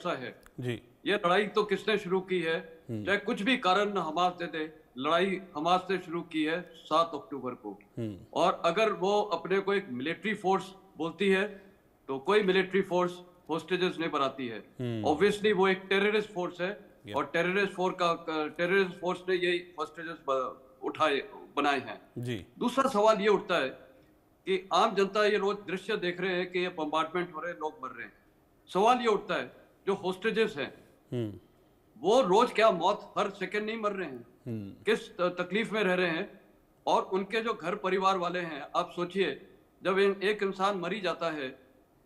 ऐसा है। जी। ये लड़ाई तो किसने शुरू की है? चाहे कुछ भी कारण हमास दे दे, लड़ाई हमास ने शुरू की है 7 अक्टूबर को। और अगर वो अपने को एक मिलिट्री फोर्स बोलती है, तो कोई मिलिट्री फोर्स होस्टेजेस नहीं बनाती है। ऑब्वियसली वो एक टेररिस्ट फोर्स है या और टेररिस्ट फोर्स ने यही होस्टेजेस उठाए बनाए हैं। जी। दूसरा सवाल ये उठता है कि आम जनता ये रोज दृश्य देख रहे हैं कि ये बम्बार्डमेंट हो रहे हैं, लोग मर रहे हैं। सवाल ये उठता है, जो होस्टेजेस हैं वो रोज क्या मौत हर सेकंड नहीं मर रहे हैं? किस तकलीफ में रह रहे हैं? और उनके जो घर परिवार वाले हैं, आप सोचिए, जब एक इंसान मरी जाता है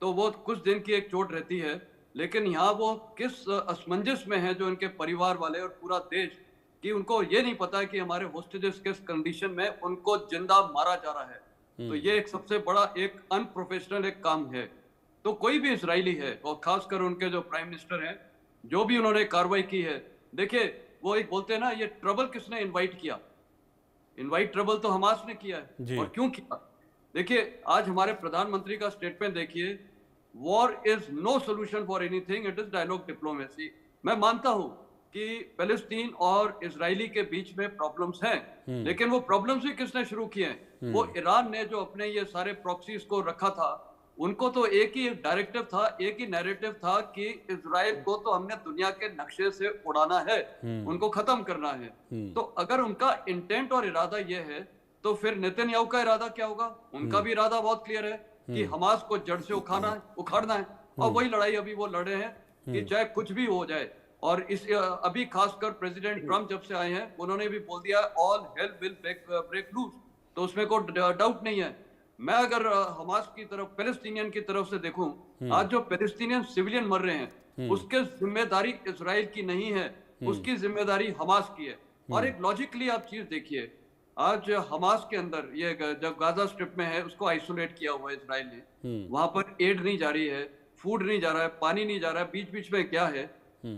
तो वो कुछ दिन की एक चोट रहती है, लेकिन यहाँ वो किस असमंजस में है जो इनके परिवार वाले और पूरा देश, कि उनको ये नहीं पता है कि हमारे होस्टेजेस किस कंडीशन में उनको जिंदा मारा जा रहा है। तो ये एक सबसे बड़ा एक अनप्रोफेशनल एक काम है। तो कोई भी इजरायली है और खासकर उनके जो प्राइम मिनिस्टर हैं, जो भी उन्होंने कार्रवाई की है, देखिए वो एक बोलते हैं ना, ये ट्रबल किसने इनवाइट किया? इनवाइट ट्रबल तो हमास ने किया है। जी। और क्यों किया? देखिए, आज हमारे प्रधानमंत्री का स्टेटमेंट देखिए, war is no solution for anything, it is dialogue diplomacy. मैं मानता हूं कि फिलिस्तीन और इजरायली के बीच में प्रॉब्लम्स हैं, लेकिन वो प्रॉब्लम्स भी किसने शुरू किए हैं? वो ईरान ने जो अपने ये सारे प्रॉक्सीज को रखा था, उनको तो एक ही डायरेक्टिव था, एक ही नैरेटिव था कि इजराइल को तो हमने दुनिया के नक्शे से उड़ाना है, उनको खत्म करना है। तो अगर उनका इंटेंट और इरादा ये है, तो फिर नेतन्याहू का इरादा क्या होगा? उनका भी इरादा बहुत क्लियर है कि हमास को जड़ से उखाड़ना है। और वही लड़ाई अभी वो लड़े हैं कि चाहे कुछ भी हो जाए। और इस अभी खासकर प्रेसिडेंट ट्रम्प जब से आए हैं, उन्होंने भी बोल दिया all hell will break loose. तो उसमें कोई डाउट नहीं है। मैं अगर हमास की तरफ, पैलेस्टीनियन की तरफ से देखूं, आज जो पैलेस्टीनियन सिविलियन मर रहे हैं, उसके जिम्मेदारी इजराइल की नहीं है, उसकी जिम्मेदारी हमास की है। और एक लॉजिकली आप चीज देखिए, आज हमास के अंदर ये जब गाजा स्ट्रिप में है, उसको आइसोलेट किया हुआ है इजराइल ने। वहां पर एड नहीं जा रही है, फूड नहीं जा रहा है, पानी नहीं जा रहा है, बीच बीच में क्या है?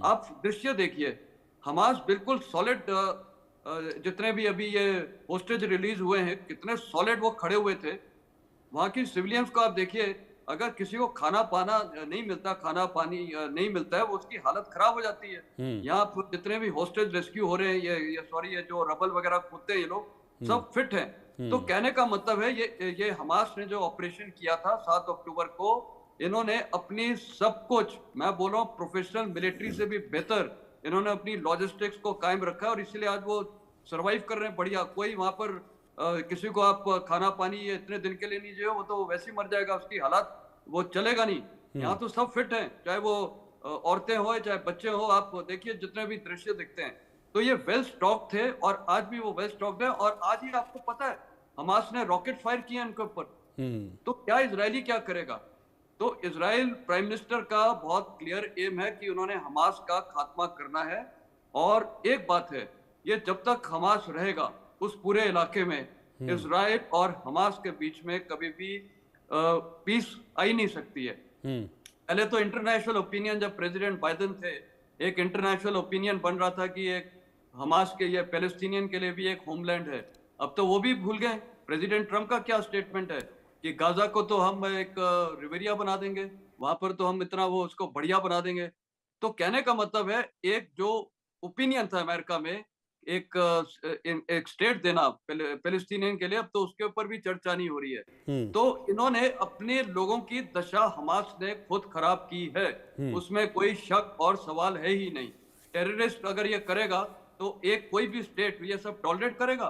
आप दृश्य देखिए, हमास बिल्कुल सॉलिड, जितने भी अभी ये होस्टेज रिलीज हुए हैं, कितने सॉलिड वो खड़े हुए थे। वहाँ की सिविलियंस को आप देखिए, अगर किसी को खाना पाना नहीं मिलता, खाना पानी नहीं मिलता है, वो उसकी हालत खराब हो जाती है। यहाँ पर जितने भी होस्टेज रेस्क्यू हो रहे हैं, ये जो रबल वगैरह खोदते हैं ये लोग, सब फिट हैं। तो कहने का मतलब है, ये हमास ने जो ऑपरेशन किया था 7 अक्टूबर को, इन्होंने अपनी सब कुछ, मैं बोल रहा हूँ प्रोफेशनल मिलिट्री से भी बेहतर, इन्होंने अपनी लॉजिस्टिक्स को कायम रखा है और इसीलिए आज वो सर्वाइव कर रहे हैं बढ़िया। कोई वहां पर किसी को आप खाना पानी ये इतने दिन के लिए नहीं जो, वो तो वैसे ही मर जाएगा, उसकी हालत वो चलेगा नहीं। यहाँ तो सब फिट हैं, चाहे वो औरतें हो चाहे बच्चे हो। आप देखिए जितने भी दृश्य दिखते हैं, तो ये वेल स्टॉक थे और आज भी वो वेल स्टॉक्ड है। और आज ही आपको पता है, हमास ने रॉकेट फायर किया इनके ऊपर। तो क्या इजरायली क्या करेगा? तो इजराइल प्राइम मिनिस्टर का बहुत क्लियर एम है कि उन्होंने हमास का खात्मा करना है। और एक बात है, ये जब तक हमास रहेगा उस पूरे इलाके में, इजराइल और हमास के बीच में कभी भी पीस आ ही नहीं सकती है। पहले तो इंटरनेशनल ओपिनियन, जब प्रेसिडेंट बाइडेन थे, एक इंटरनेशनल ओपिनियन बन रहा था कि एक हमास के, ये पैलेस्टीनियन के लिए भी एक होमलैंड है। अब तो वो भी भूल गए। प्रेसिडेंट ट्रम्प का क्या स्टेटमेंट है कि गाजा को तो हम एक रिवेरिया बना देंगे, वहां पर तो हम इतना वो उसको बढ़िया बना देंगे। तो कहने का मतलब है, एक जो ओपिनियन था अमेरिका में, एक एक स्टेट देना पैलेस्टीनियन के लिए, अब तो उसके ऊपर भी चर्चा नहीं हो रही है। तो इन्होंने अपने लोगों की दशा हमास ने खुद खराब की है, उसमें कोई शक और सवाल है ही नहीं। टेररिस्ट अगर ये करेगा, तो एक कोई भी स्टेट ये सब टॉलरेट करेगा?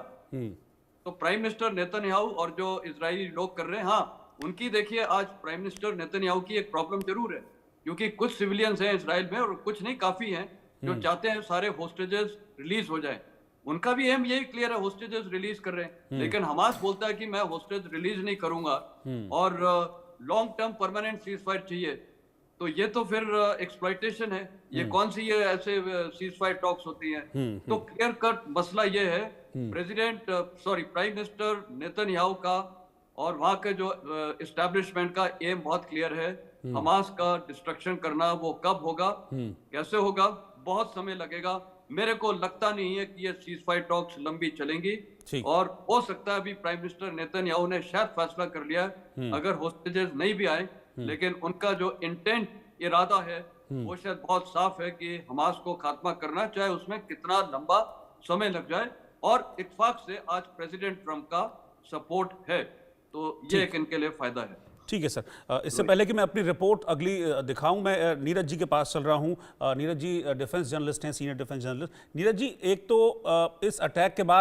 तो प्राइम मिनिस्टर नेतन्याहू और जो इजरायली लोग कर रहे हैं, हाँ, उनकी देखिए, आज प्राइम मिनिस्टर नेतन्याहू की एक प्रॉब्लम जरूर है, क्योंकि कुछ सिविलियंस हैं इजराइल में, और कुछ नहीं, काफी हैं, जो चाहते हैं सारे होस्टेजेस रिलीज हो जाए। उनका भी एम यही क्लियर है, होस्टेजेस रिलीज कर रहे हैं। लेकिन हमास बोलता है कि मैं होस्टेज रिलीज नहीं करूंगा और long term permanent cease fire चाहिए। तो ये तो फिर एक्सप्लॉइटेशन है। ये कौन सी ये ऐसे सीज फायर टॉक्स होती हैं? तो क्लियर कट मसला ये है, प्राइम मिनिस्टर नेतन्याहू का और वहां के जो एस्टैब्लिशमेंट का एम बहुत क्लियर है। हमास का डिस्ट्रक्शन करना, वो कब होगा, कैसे होगा, बहुत समय लगेगा। मेरे को लगता नहीं है कि ये सीज फायर टॉक्स लंबी चलेंगी। ठीक। और हो सकता है अभी प्राइम मिनिस्टर नेतन्याहू ने शायद फैसला कर लिया है, अगर होस्टेजेस नहीं भी आए, लेकिन उनका जो इंटेंट, इरादा है, वो शायद बहुत साफ है कि हमास को खात्मा करना, चाहे उसमें कितना लंबा समय लग जाए, और इत्तेफाक से आज प्रेसिडेंट ट्रंप का सपोर्ट है, तो ये एक इनके लिए फायदा है। ठीक है सर, इससे पहले कि मैं अपनी रिपोर्ट अगली दिखाऊं, मैं नीरज जी के पास चल रहा हूं। नीरज जी डिफेंस जर्नलिस्ट हैं, senior defence journalist. Neeraj ji, एक तो इस अटैक के बाद